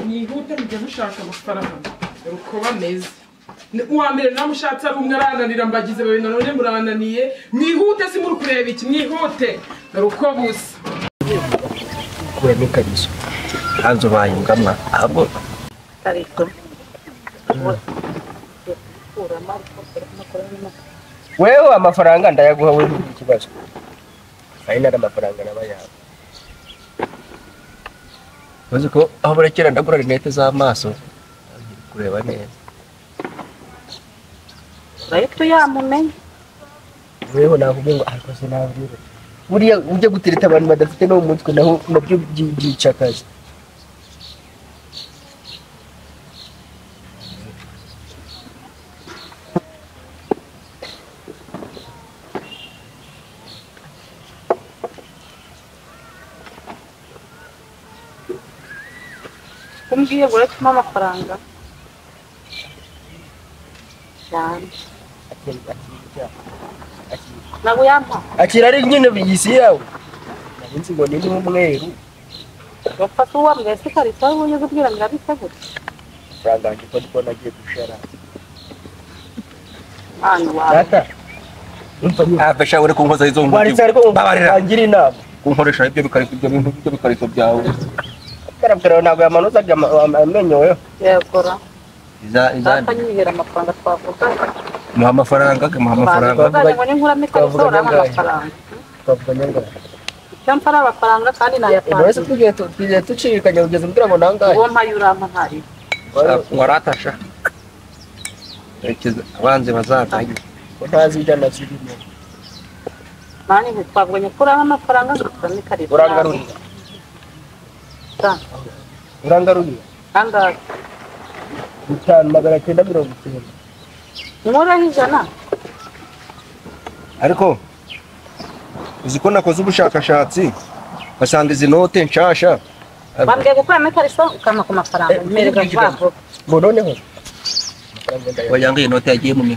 Nihute mujye mushaka amafaranga uko bameze uwa mbere namushatse ari umwe arananira mbagize babiri none murananiye mwihute si muri kureba iki mwihute uko busa kurema ikariso hanze bayungamwa abo Kariso wewe amafaranga ndayaguha wewe ikibazo ari nari amafaranga nabayawe uzi ko aho burekera ndagura rinete z'amaso kureba neza Rayito yamumenye wewe nakubwira ariko sinabwira buriya ujye gutirita abantu badafite no mutwe naho nabyo byicakaje kumbwiye ngo reka amafaranga cyane nabo yampa akira ari nyine biyisi yawe nabinzi ngo ni umweru bafata uwa mwese Kariso aho unyuze ubwira ngo abisegure franga ngiko ndiko nagiye gushara hano wa data afasha uri kunkoza izo ngwari ariko babarira inama kunkoresha ibyo bikariso byawe karabwira ntabwo yamanuza amenyo wewe yakora iza nyihera amafaranga twavuga muha amafaranga ngo ni nkura Kariso amafaranga twavuga nyanga cyamfara amafaranga kandi wese tugiye tucikanya kugeza mbwira ngo nangaye uwo mpayurama ntari waratasha abanze bazataye ntazi ijana zirimo nani ntitwavuganye kuri amafaranga ngura Kariso urangaruriye angahe 5,990 nkura ijana ariko uziko nakoze ubushakashatsi basanga izi note nshasha bambwiye gukora Kariso ukama ku mafaranga merega vuba ngo noneho wayangiye note yagiye mu